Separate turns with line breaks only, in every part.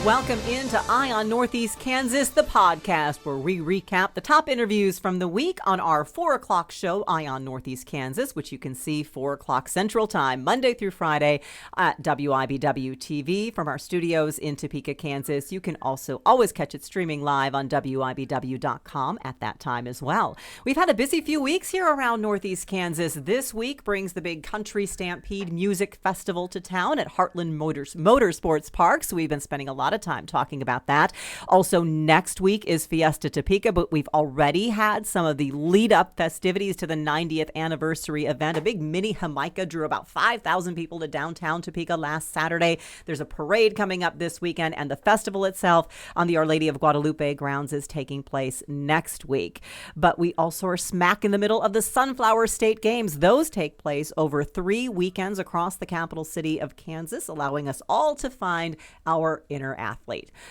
Welcome into Eye on Northeast Kansas, the podcast where we recap the top interviews from the week on our 4 o'clock show, Eye on Northeast Kansas, which you can see 4 o'clock Central Time, Monday through Friday at WIBW TV from our studios in Topeka, Kansas. You can also always catch it streaming live on WIBW.com at that time as well. We've had a busy few weeks here around Northeast Kansas. This week brings the big Country Stampede Music Festival to town at Heartland Motorsports Park, so we've been spending a lot of time talking about that. Also, next week is Fiesta Topeka, but we've already had some of the lead-up festivities to the 90th anniversary event. A big mini Jamaica drew about 5,000 people to downtown Topeka last Saturday. There's a parade coming up this weekend, and the festival itself on the Our Lady of Guadalupe grounds is taking place next week. But we also are smack in the middle of the Sunflower State Games. Those take place over 3 weekends across the capital city of Kansas, allowing us all to find our inner athlete.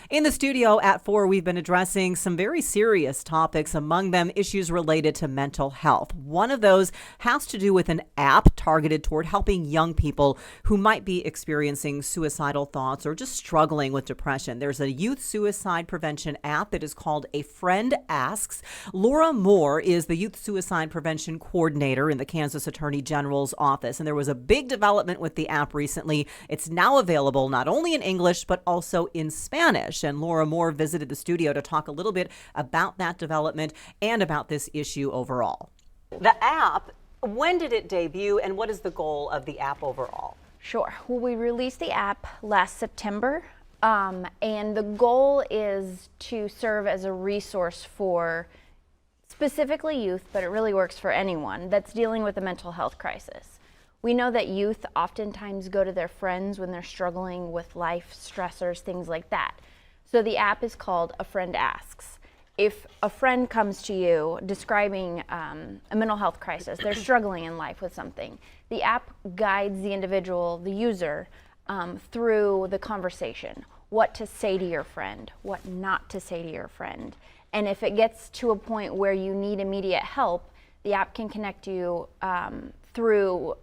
In the studio at 4, we've been addressing some very serious topics, among them issues related to mental health. One of those has to do with an app targeted toward helping young people who might be experiencing suicidal thoughts or just struggling with depression. There's a youth suicide prevention app that is called A Friend Asks. Laura Moore is the youth suicide prevention coordinator in the Kansas Attorney General's office, and there was a big development with the app recently. It's now available not only in English but also in Spanish, and Laura Moore visited the studio to talk a little bit about that development and about this issue overall. The app, when did it debut, and what is the goal of the app overall?
Sure. Well, we released the app last September, and the goal is to serve as a resource for specifically youth, but it really works for anyone that's dealing with a mental health crisis. We know that youth oftentimes go to their friends when they're struggling with life stressors, things like that. So the app is called A Friend Asks. If a friend comes to you describing a mental health crisis, they're struggling in life with something, the app guides the individual, the user, through the conversation. What to say to your friend, what not to say to your friend. And if it gets to a point where you need immediate help, the app can connect you through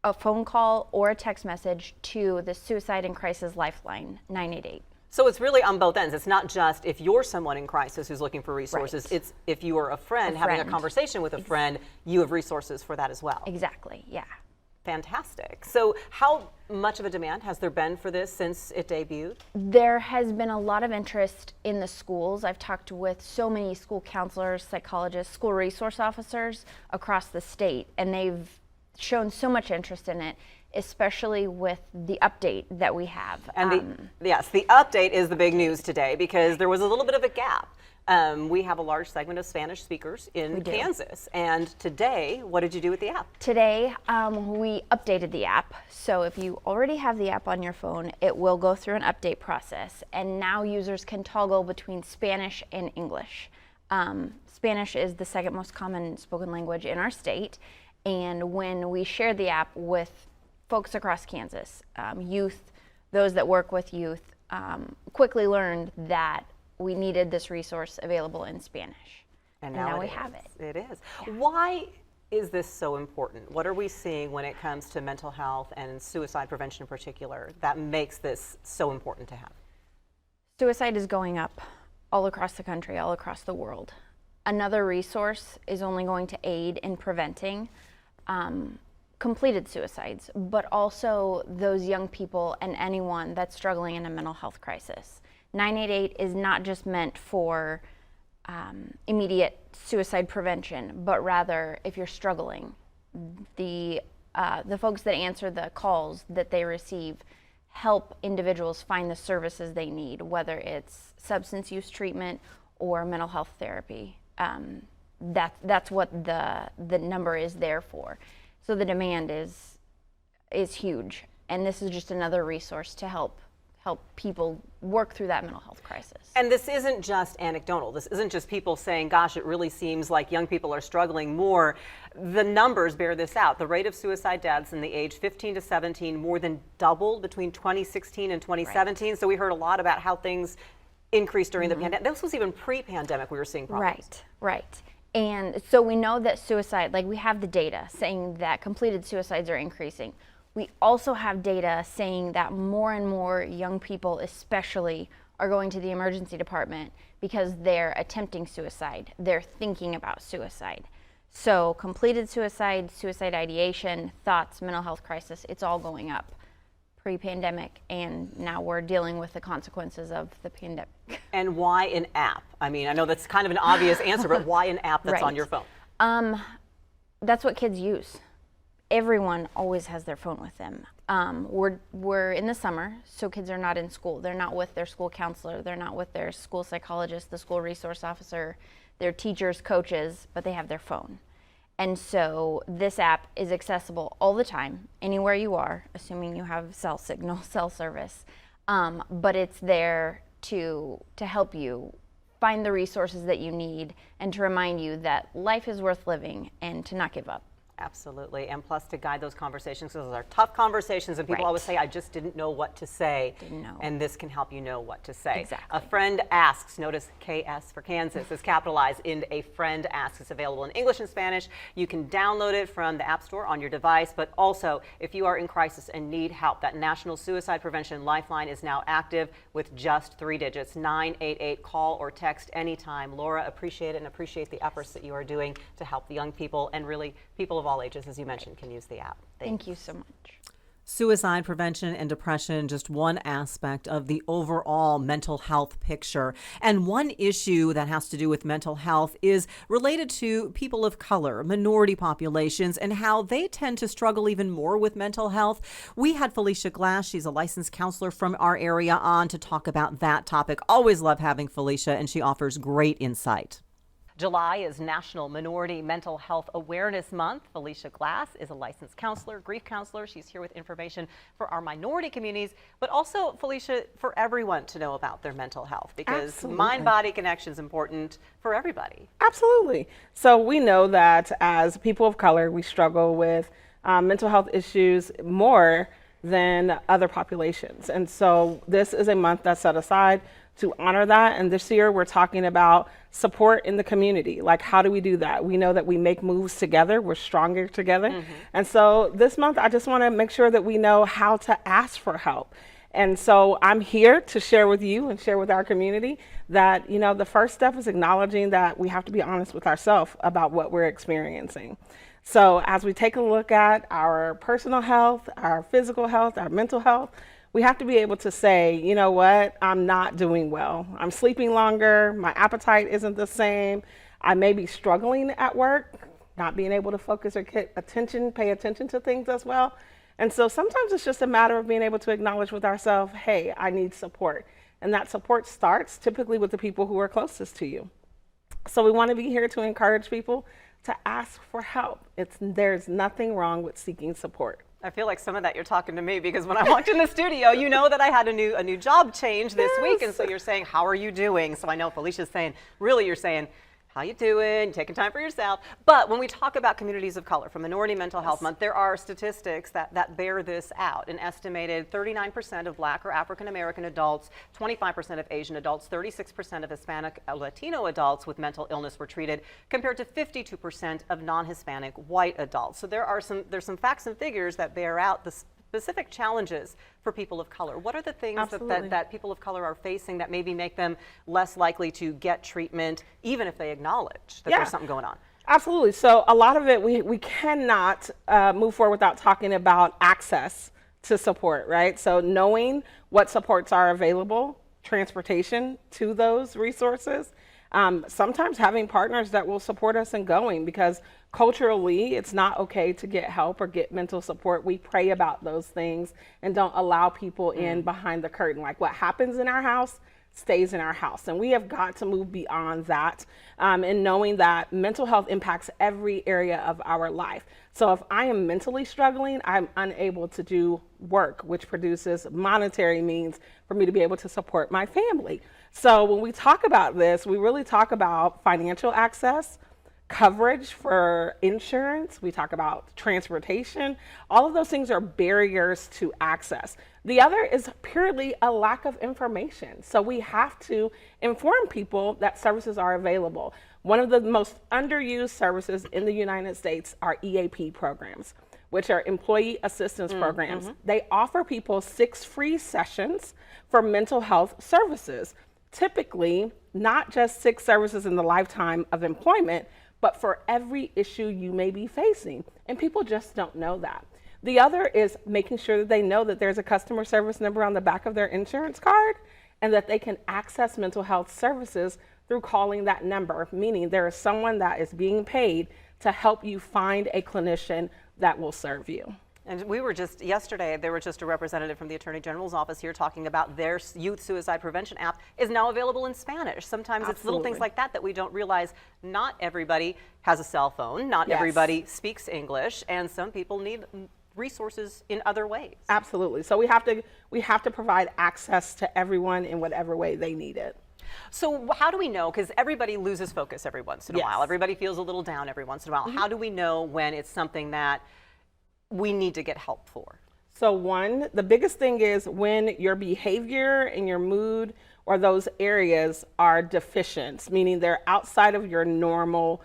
a phone call or a text message to the Suicide and Crisis Lifeline 988.
So it's really on both ends. It's not just if you're someone in crisis who's looking for resources. Right. It's if you are a friend having a conversation with a friend, you have resources for that as well.
Exactly, yeah.
Fantastic. So how much of a demand has there been for this since it debuted?
There has been a lot of interest in the schools. I've talked with so many school counselors, psychologists, school resource officers across the state, and they've shown so much interest in it, especially with the update that we have.
And the update is the big news today because there was a little bit of a gap. We have a large segment of Spanish speakers in Kansas. And today, what did you do with the app?
Today, we updated the app. So if you already have the app on your phone, it will go through an update process. And now users can toggle between Spanish and English. Spanish is the second most common spoken language in our state. And when we shared the app with folks across Kansas, youth, those that work with youth, quickly learned that we needed this resource available in Spanish. And now we have it.
It is.
Yeah.
Why is this so important? What are we seeing when it comes to mental health and suicide prevention in particular that makes this so important to have?
Suicide is going up all across the country, all across the world. Another resource is only going to aid in preventing completed suicides, but also those young people and anyone that's struggling in a mental health crisis. 988 is not just meant for immediate suicide prevention, but rather if you're struggling, the folks that answer the calls that they receive help individuals find the services they need, whether it's substance use treatment or mental health therapy. That's what the number is there for. So the demand is huge, and this is just another resource to help people work through that mental health crisis.
And this isn't just anecdotal. This isn't just people saying, gosh, it really seems like young people are struggling more. The numbers bear this out. The rate of suicide deaths in the age 15 to 17 more than doubled between 2016 and 2017. Right. So we heard a lot about how things increased during the pandemic. This was even pre-pandemic we were seeing problems.
Right. And so we know that suicide, like we have the data saying that completed suicides are increasing. We also have data saying that more and more young people especially are going to the emergency department because they're attempting suicide. They're thinking about suicide. So completed suicide, suicide ideation, thoughts, mental health crisis, it's all going up pre-pandemic, and now we're dealing with the consequences of the pandemic.
And why an app? I mean, I know that's kind of an obvious answer, but why an app that's on your phone?
That's what kids use. Everyone always has their phone with them. We're in the summer, so kids are not in school. They're not with their school counselor. They're not with their school psychologist, the school resource officer, their teachers, coaches, but they have their phone. And so this app is accessible all the time, anywhere you are, assuming you have cell signal, cell service. But it's there to help you find the resources that you need and to remind you that life is worth living and to not give up.
Absolutely, and plus to guide those conversations, because those are tough conversations, and people always say, I just didn't know what to say.
Didn't know.
And this can help you know what to say.
Exactly.
A friend asks, notice KS for Kansas is capitalized in a friend asks. It's available in English and Spanish. You can download it from the App Store on your device, but also if you are in crisis and need help, that National Suicide Prevention Lifeline is now active with just 3 digits, 988. Call or text anytime. Laura, appreciate it and appreciate the efforts that you are doing to help the young people, and really people of all ages, as you mentioned, can use the app.
Thank you so much.
Suicide prevention and depression, just one aspect of the overall mental health picture. And one issue that has to do with mental health is related to people of color, minority populations, and how they tend to struggle even more with mental health. We had Phelica Glass, she's a licensed counselor from our area, on to talk about that topic. Always love having Phelica, and she offers great insight. July is National Minority Mental Health Awareness Month. Phelica Glass is a licensed counselor, grief counselor. She's here with information for our minority communities, but also, Phelica, for everyone to know about their mental health, because mind-body connection is important for everybody.
Absolutely. So we know that as people of color, we struggle with mental health issues more than other populations. And so this is a month that's set aside to honor that. And this year we're talking about support in the community. Like, how do we do that? We know that we make moves together. We're stronger together. And so this month, I just want to make sure that we know how to ask for help. And so I'm here to share with you and share with our community that, you know, the first step is acknowledging that we have to be honest with ourselves about what we're experiencing. So as we take a look at our personal health, our physical health, our mental health, we have to be able to say, you know what, I'm not doing well. I'm sleeping longer. My appetite isn't the same. I may be struggling at work, not being able to focus or pay attention to things as well. And so sometimes it's just a matter of being able to acknowledge with ourselves, hey, I need support. And that support starts typically with the people who are closest to you. So we want to be here to encourage people to ask for help. There's nothing wrong with seeking support.
I feel like some of that you're talking to me, because when I walked in the studio, you know that I had a new job change this week, and so you're saying, how are you doing? So I know Felicia's saying, really, you're saying, how you doing? Taking time for yourself. But when we talk about communities of color for Minority Mental Health Month, there are statistics that bear this out. An estimated 39% of Black or African American adults, 25% of Asian adults, 36% of Hispanic Latino adults with mental illness were treated, compared to 52% of non-Hispanic white adults. So there's some facts and figures that bear out the specific challenges for people of color. What are the things that people of color are facing that maybe make them less likely to get treatment, even if they acknowledge that there's something going on?
Absolutely. So a lot of it, we cannot move forward without talking about access to support, right? So knowing what supports are available, transportation to those resources, sometimes having partners that will support us in going, because culturally it's not okay to get help or get mental support. We pray about those things and don't allow people in behind the curtain. Like, what happens in our house stays in our house. And we have got to move beyond that, and knowing that mental health impacts every area of our life. So if I am mentally struggling, I'm unable to do work, which produces monetary means for me to be able to support my family. So when we talk about this, we really talk about financial access, coverage for insurance, we talk about transportation. All of those things are barriers to access. The other is purely a lack of information. So we have to inform people that services are available. One of the most underused services in the United States are EAP programs, which are employee assistance programs. They offer people 6 free sessions for mental health services. Typically, not just 6 services in the lifetime of employment, but for every issue you may be facing. And people just don't know that. The other is making sure that they know that there's a customer service number on the back of their insurance card and that they can access mental health services through calling that number, meaning there is someone that is being paid to help you find a clinician that will serve you.
And we were just, yesterday, there was just a representative from the Attorney General's office here talking about their youth suicide prevention app is now available in Spanish. Sometimes it's little things like that that we don't realize. Not everybody has a cell phone, not everybody speaks English, and some people need resources in other ways.
Absolutely. So we have to provide access to everyone in whatever way they need it.
So how do we know, because everybody loses focus every once in a while, everybody feels a little down every once in a while. How do we know when it's something that we need to get help for?
So one, the biggest thing is when your behavior and your mood or those areas are deficient, meaning they're outside of your normal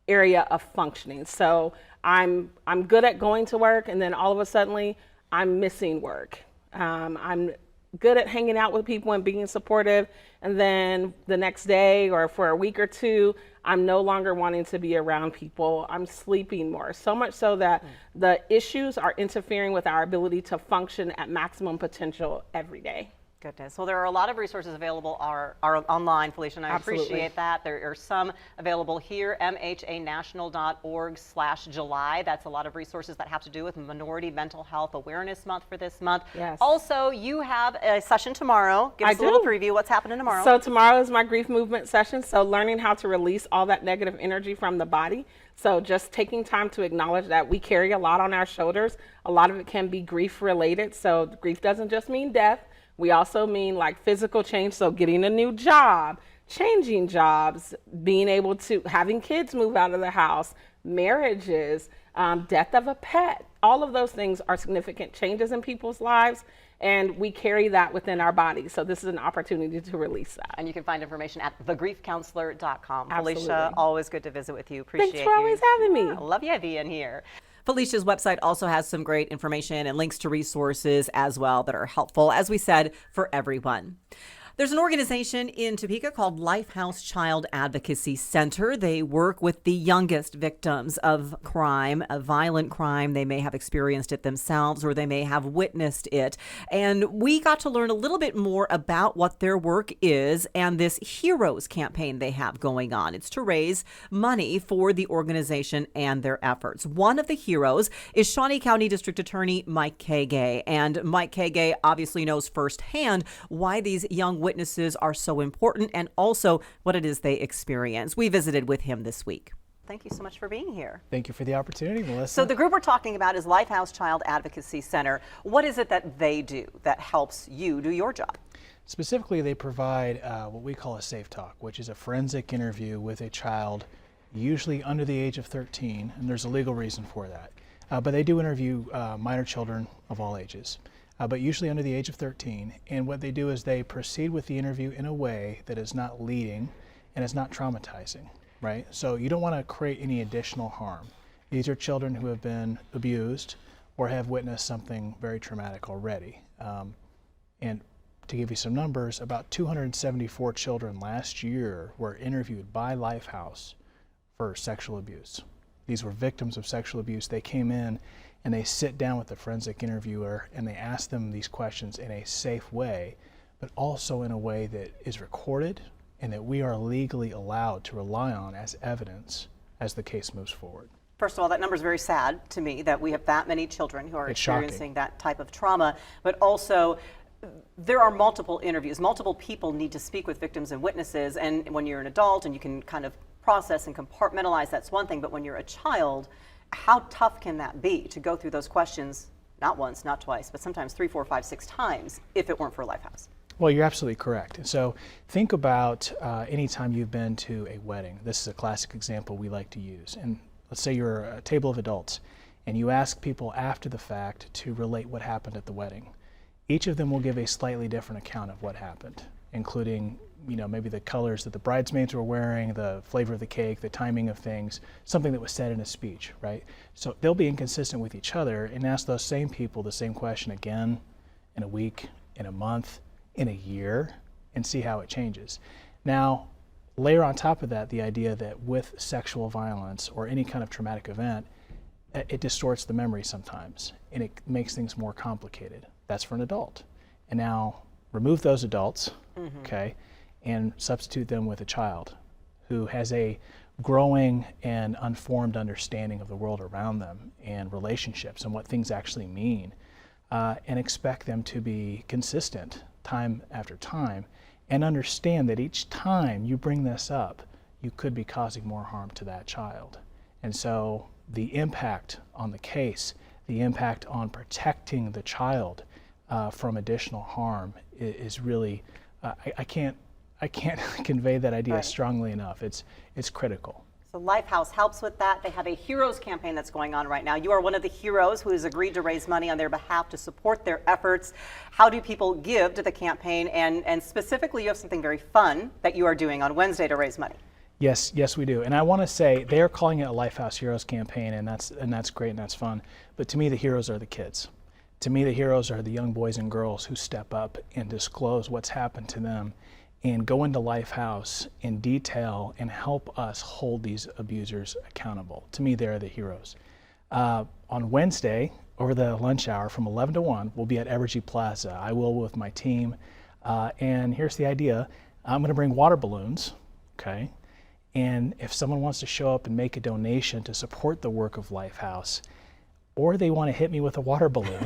area of functioning. So I'm good at going to work, and then all of a sudden I'm missing work. I'm good at hanging out with people and being supportive, and then the next day or for a week or two, I'm no longer wanting to be around people. I'm sleeping more, so much so that the issues are interfering with our ability to function at maximum potential every day.
Goodness. Well, there are a lot of resources available are online, Phelica, and I appreciate that. There are some available here, mhanational.org/July. That's a lot of resources that have to do with Minority Mental Health Awareness Month for this month.
Yes.
Also, you have a session tomorrow. Give us a little preview. What's happening tomorrow?
So tomorrow is my grief movement session. So learning how to release all that negative energy from the body. So just taking time to acknowledge that we carry a lot on our shoulders. A lot of it can be grief related. So grief doesn't just mean death. We also mean like physical change, so getting a new job, changing jobs, being able to, having kids move out of the house, marriages, death of a pet. All of those things are significant changes in people's lives, and we carry that within our bodies. So this is an opportunity to release that.
And you can find information at thegriefcounselor.com.
Absolutely.
Phelica, always good to visit with you. Appreciate
Thanks for always having me.
I love you being here. Felicia's website also has some great information and links to resources as well that are helpful, as we said, for everyone. There's an organization in Topeka called LifeHouse Child Advocacy Center. They work with the youngest victims of crime, a violent crime. They may have experienced it themselves or they may have witnessed it. And we got to learn a little bit more about what their work is and this Heroes campaign they have going on. It's to raise money for the organization and their efforts. One of the heroes is Shawnee County District Attorney Mike Kagay. And Mike Kagay obviously knows firsthand why these young witnesses are so important and also what it is they experience. We visited with him this week. Thank you so much for being here.
Thank you for the opportunity, Melissa.
So the group we're talking about is LifeHouse Child Advocacy Center. What is it that they do that helps you do your job?
Specifically, they provide what we call a safe talk, which is a forensic interview with a child, usually under the age of 13, and there's a legal reason for that. But they do interview minor children of all ages. But usually under the age of 13. And what they do is they proceed with the interview in a way that is not leading and is not traumatizing, right? So you don't want to create any additional harm. These are children who have been abused or have witnessed something very traumatic already. And to give you some numbers, about 274 children last year were interviewed by LifeHouse for sexual abuse. These were victims of sexual abuse. They came in and they sit down with the forensic interviewer and they ask them these questions in a safe way, but also in a way that is recorded and that we are legally allowed to rely on as evidence as the case moves forward.
First of all, that number is very sad to me that we have that many children who are experiencing that type of trauma, but also there are multiple interviews. Multiple people need to speak with victims and witnesses, and when you're an adult and you can kind of process and compartmentalize, that's one thing, but when you're a child, how tough can that be to go through those questions, not once, not twice, but sometimes 3, 4, 5, 6 times if it weren't for LifeHouse?
Well, you're absolutely correct. So think about any time you've been to a wedding. This is a classic example we like to use. And let's say you're a table of adults and you ask people after the fact to relate what happened at the wedding. Each of them will give a slightly different account of what happened, including maybe the colors that the bridesmaids were wearing, the flavor of the cake, the timing of things, something that was said in a speech, right? So they'll be inconsistent with each other and ask those same people the same question again in a week, in a month, in a year, and see how it changes. Now, layer on top of that the idea that with sexual violence or any kind of traumatic event, it distorts the memory sometimes, and it makes things more complicated. That's for an adult. And now remove those adults, okay, and substitute them with a child who has a growing and unformed understanding of the world around them and relationships and what things actually mean, and expect them to be consistent time after time and understand that each time you bring this up, you could be causing more harm to that child. And so the impact on the case, the impact on protecting the child from additional harm is really, I can't convey that idea strongly enough. It's critical.
So LifeHouse helps with that. They have a Heroes campaign that's going on right now. You are one of the heroes who has agreed to raise money on their behalf to support their efforts. How do people give to the campaign? And specifically, you have something very fun that you are doing on Wednesday to raise money.
Yes, we do. And I want to say they are calling it a LifeHouse Heroes campaign, and that's great and that's fun. But to me, the heroes are the kids. To me, the heroes are the young boys and girls who step up and disclose what's happened to them and go into LifeHouse in detail and help us hold these abusers accountable. To me, they're the heroes. On Wednesday, over the lunch hour from 11 to 1, we'll be at Evergy Plaza. I will with my team. And here's the idea. I'm going to bring water balloons, okay? And if someone wants to show up and make a donation to support the work of LifeHouse, or they want to hit me with a water balloon,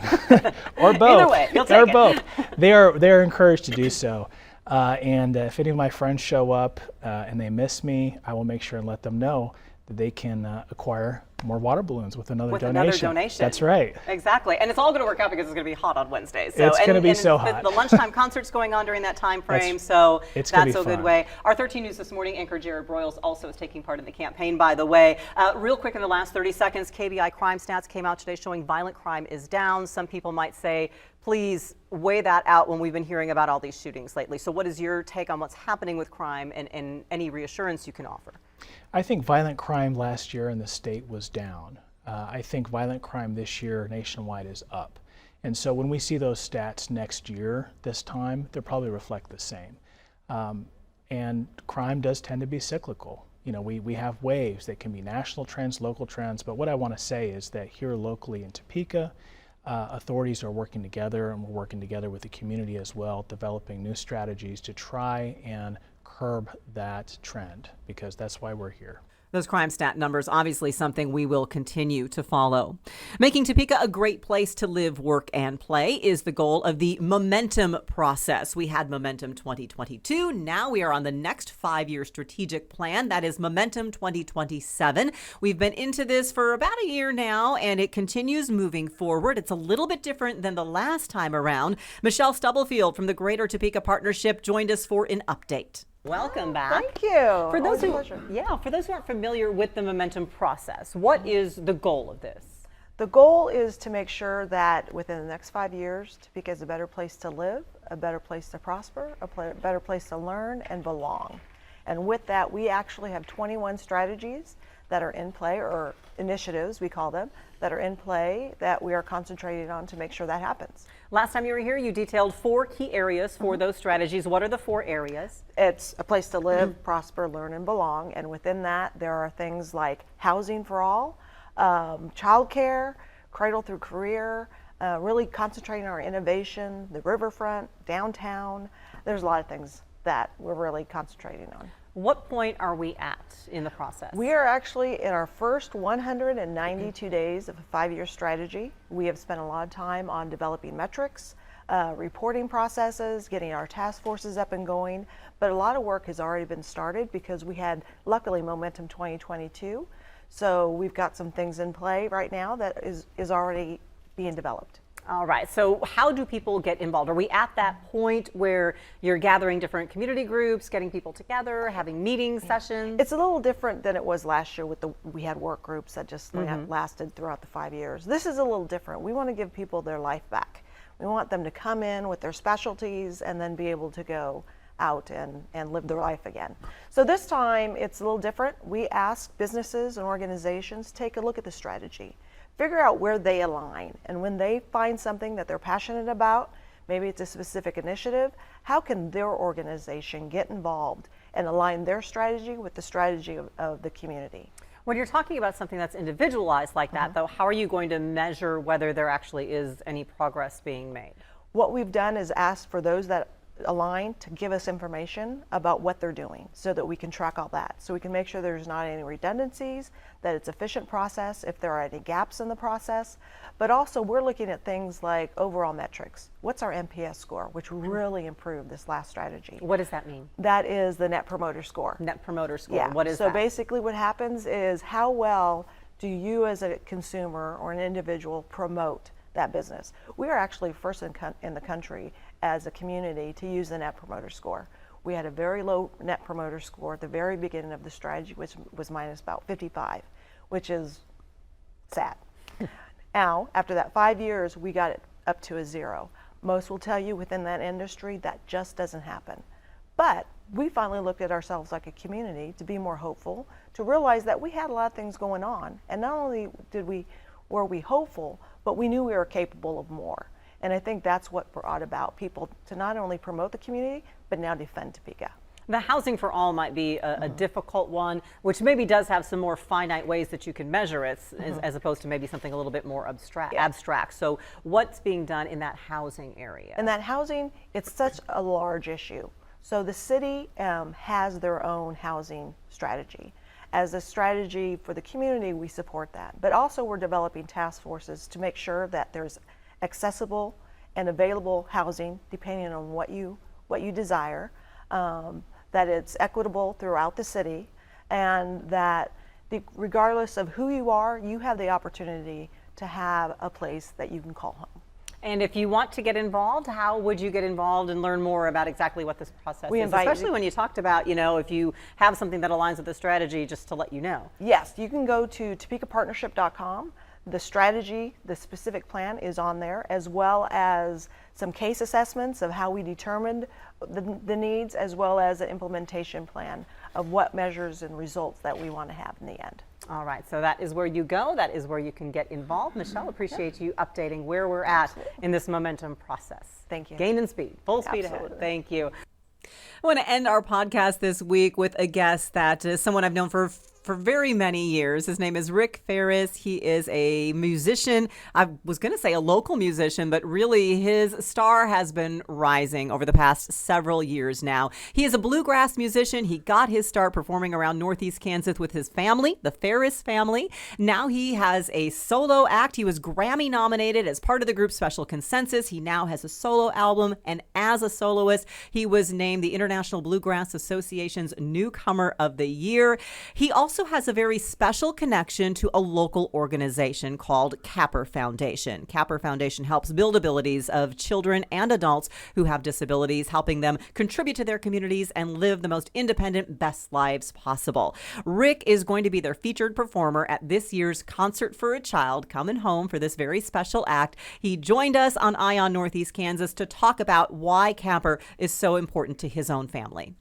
or both,
Either way, you'll take
or both, they are encouraged to do so. And if any of my friends show up and they miss me, I will make sure and let them know that they can acquire more water balloons with another donation. That's right.
Exactly. And it's all going to work out because it's going to be hot on Wednesdays. So,
it's going to be so hot.
The lunchtime concert's going on during that time frame, so that's a good way. Our 13 News This Morning anchor Jared Broyles also is taking part in the campaign, by the way. Real quick in the last 30 seconds, KBI crime stats came out today showing violent crime is down. Some people might say, please weigh that out when we've been hearing about all these shootings lately. So what is your take on what's happening with crime and any reassurance you can offer?
I think violent crime last year in the state was down. I think violent crime this year nationwide is up. And so when we see those stats next year, this time, they'll probably reflect the same. And crime does tend to be cyclical. We have waves that can be national trends, local trends, but what I want to say is that here locally in Topeka, authorities are working together, and we're working together with the community as well, developing new strategies to try and curb that trend, because that's why we're here.
Those crime stat numbers, obviously something we will continue to follow. Making Topeka a great place to live, work, and play is the goal of the Momentum process. We had Momentum 2022. Now we are on the next 5-year strategic plan. That is Momentum 2027. We've been into this for about a year now, and it continues moving forward. It's a little bit different than the last time around. Michelle Stubblefield from the Greater Topeka Partnership joined us for an update. Welcome back.
Thank you.
For those who aren't familiar with the Momentum process, what is the goal of this?
The goal is to make sure that within the next 5 years, Topeka is a better place to live, a better place to prosper, better place to learn and belong. And with that, we actually have 21 strategies that are in play, or initiatives, we call them, that are in play that we are concentrating on to make sure that happens.
Last time you were here, you detailed 4 key areas for those strategies. What are the 4 areas?
It's a place to live, prosper, learn, and belong. And within that, there are things like housing for all, childcare, cradle through career, really concentrating on our innovation, the riverfront, downtown. There's a lot of things that we're really concentrating on.
What point are we at in the process?
We are actually in our first 192 days of a 5-year strategy. We have spent a lot of time on developing metrics, reporting processes, getting our task forces up and going, but a lot of work has already been started because we had, luckily, Momentum 2022. So we've got some things in play right now that is already being developed.
All right, so how do people get involved? Are we at that point where you're gathering different community groups, getting people together, having meeting sessions?
It's a little different than it was last year we had work groups that just lasted throughout the 5 years. This is a little different. We want to give people their life back. We want them to come in with their specialties and then be able to go out and live their life again. So this time it's a little different. We ask businesses and organizations take a look at the strategy, figure out where they align, and when they find something that they're passionate about, maybe it's a specific initiative, how can their organization get involved and align their strategy with the strategy of the community?
When you're talking about something that's individualized like that, though, how are you going to measure whether there actually is any progress being made?
What we've done is asked for those that align to give us information about what they're doing so that we can track all that. So we can make sure there's not any redundancies, that it's efficient process, if there are any gaps in the process. But also we're looking at things like overall metrics. What's our NPS score, which really improved this last strategy.
What does that mean?
That is the Net Promoter Score.
Net Promoter Score.
Yeah.
What is
so
that?
basically what happens is how well do you as a consumer or an individual promote that business. We are actually first in the country as a community to use the Net Promoter Score. We had a very low Net Promoter Score at the very beginning of the strategy, which was minus about 55, which is sad. Now, after that 5 years, we got it up to a 0. Most will tell you within that industry that just doesn't happen. But we finally looked at ourselves like a community to be more hopeful, to realize that we had a lot of things going on. And not only were we hopeful, but we knew we were capable of more. And I think that's what brought about people to not only promote the community, but now defend Topeka.
The housing for all might be a difficult one, which maybe does have some more finite ways that you can measure it, as opposed to maybe something a little bit more abstract. So what's being done in that housing area?
In that housing, it's such a large issue. So the city has their own housing strategy. As a strategy for the community, we support that. But also we're developing task forces to make sure that there's accessible and available housing depending on what you desire, that it's equitable throughout the city, and that regardless of who you are, you have the opportunity to have a place that you can call home.
And if you want to get involved, how would you get involved and learn more about exactly what this process is? Especially when you talked about, if you have something that aligns with the strategy, just to let you know.
Yes, you can go to topekapartnership.com. The strategy, the specific plan is on there, as well as some case assessments of how we determined the needs, as well as an implementation plan of what measures and results that we want to have in the end.
All right, so that is where you go. That is where you can get involved. Michelle, appreciate you updating where we're at in this momentum process.
Thank you.
Gain and speed, full speed ahead. Thank you. I want to end our podcast this week with a guest that is someone I've known for very many years. His name is Rick Faris. He is a musician. I was going to say a local musician, but really his star has been rising over the past several years now. He is a bluegrass musician. He got his start performing around Northeast Kansas with his family, the Faris family. Now he has a solo act. He was Grammy nominated as part of the group Special Consensus. He now has a solo album, and as a soloist, he was named the International Bluegrass Association's Newcomer of the Year. He also has a very special connection to a local organization called Capper Foundation. Capper Foundation helps build abilities of children and adults who have disabilities, helping them contribute to their communities and live the most independent, best lives possible. Rick is going to be their featured performer at this year's Concert for a Child, coming home for this very special act. He joined us on Eye on Northeast Kansas to talk about why Capper is so important to his own family.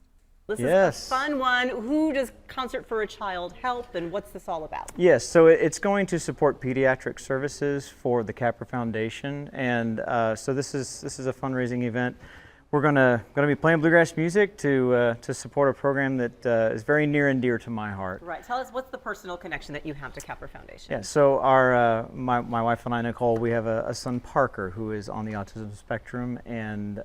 This is a fun one. Who does Concert for a Child help, and what's this all about?
Yes, so it's going to support pediatric services for the Capper Foundation, and so this is a fundraising event. We're gonna be playing bluegrass music to support a program that is very near and dear to my heart.
Right. Tell us, what's the personal connection that you have to Capper Foundation?
Yeah. So our my wife and I, Nicole, we have a son, Parker, who is on the autism spectrum, and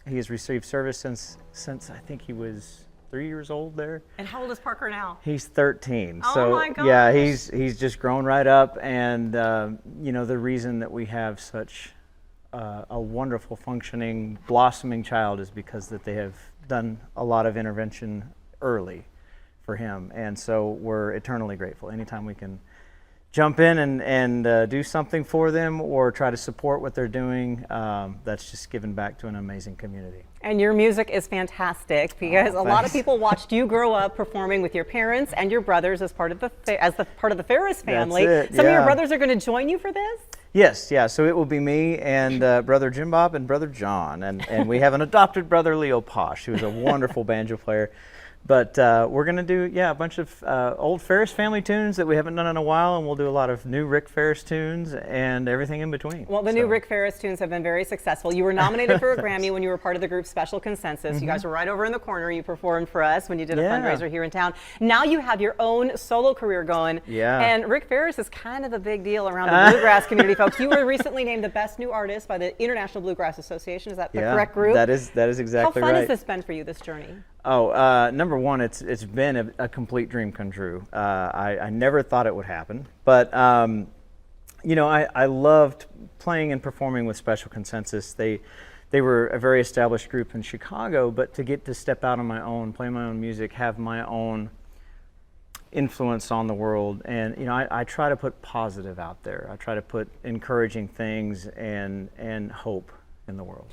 he has received service since I think he was 3 years old there.
And how old is Parker now?
He's 13.
Oh
so
my gosh.
Yeah, he's just grown right up, and the reason that we have such a wonderful, functioning, blossoming child is because that they have done a lot of intervention early for him, and so we're eternally grateful. Anytime we can jump in and do something for them or try to support what they're doing, that's just giving back to an amazing community.
And your music is fantastic, because a lot of people watched you grow up performing with your parents and your brothers as part of the Faris family.
That's it,
Some of your brothers are going to join you for this?
Yes, yeah. So it will be me and brother Jim Bob and brother John, and we have an adopted brother, Leo Posh, who's a wonderful banjo player. But we're going to do, a bunch of old Faris family tunes that we haven't done in a while, and we'll do a lot of new Rick Faris tunes and everything in between.
Well, the new Rick Faris tunes have been very successful. You were nominated for a Grammy when you were part of the group Special Consensus. You guys were right over in the corner. You performed for us when you did a fundraiser here in town. Now you have your own solo career going.
Yeah.
And Rick Faris is kind of a big deal around the bluegrass community, folks. You were recently named the best new artist by the International Bluegrass Association. Is that the correct group?
That is exactly right.
How fun has this been for you, this journey?
Oh, number one, it's been a complete dream come true. I never thought it would happen, but I loved playing and performing with Special Consensus. They were a very established group in Chicago, but to get to step out on my own, play my own music, have my own influence on the world, and I try to put positive out there. I try to put encouraging things and hope in the world.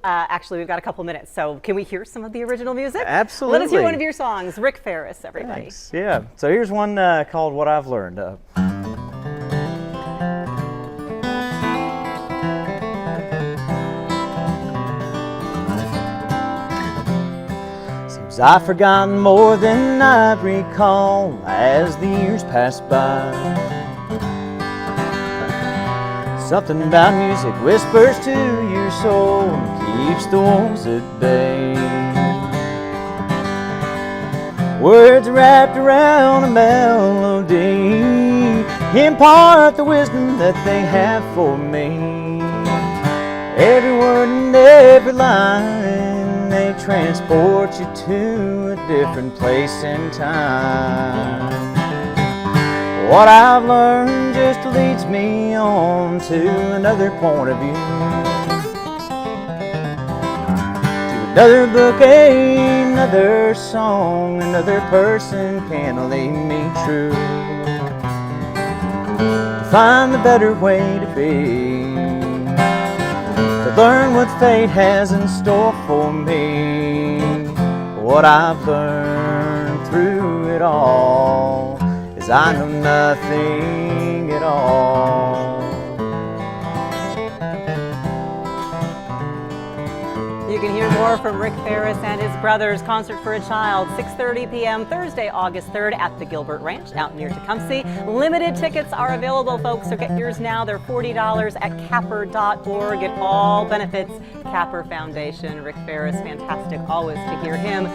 Actually, we've got a couple minutes, so can we hear some of the original music?
Absolutely.
Let us hear one of your songs, Rick Faris, everybody.
Thanks. Yeah. So here's one called What I've Learned. Seems I've forgotten more than I recall as the years pass by. Something about music whispers to your soul and keeps the wolves at bay. Words wrapped around a melody impart the wisdom that they have for me. Every word and every line, they transport you to a different place and time. What I've learned just leads me on to another point of view, to another book, another song, another person can lead me true, to find the better way to be, to learn what fate has in store for me. What I've learned through it all, I know nothing at all.
You can hear more from Rick Faris and his brothers. Concert for a Child, 6:30 p.m. Thursday, August 3rd at the Gilbert Ranch out near Tecumseh. Limited tickets are available, folks, so get yours now. They're $40 at capper.org. Get all benefits. Capper Foundation. Rick Faris, fantastic always to hear him.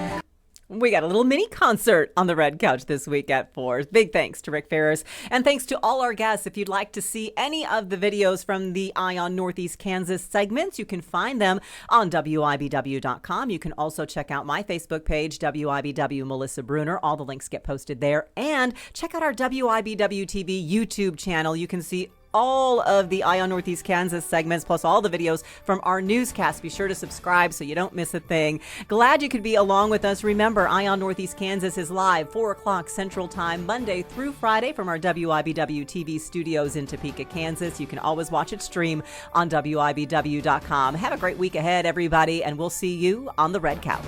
We got a little mini concert on the Red Couch this week at 4. Big thanks to Rick Faris. And thanks to all our guests. If you'd like to see any of the videos from the Eye on Northeast Kansas segments, you can find them on WIBW.com. You can also check out my Facebook page, WIBW Melissa Bruner. All the links get posted there. And check out our WIBW TV YouTube channel. You can see all of the Eye on Northeast Kansas segments, plus all the videos from our newscast. Be sure to subscribe so you don't miss a thing. Glad you could be along with us. Remember, Eye on Northeast Kansas is live 4 o'clock Central Time, Monday through Friday from our WIBW TV studios in Topeka, Kansas. You can always watch it stream on WIBW.com. Have a great week ahead, everybody, and we'll see you on the Red Couch.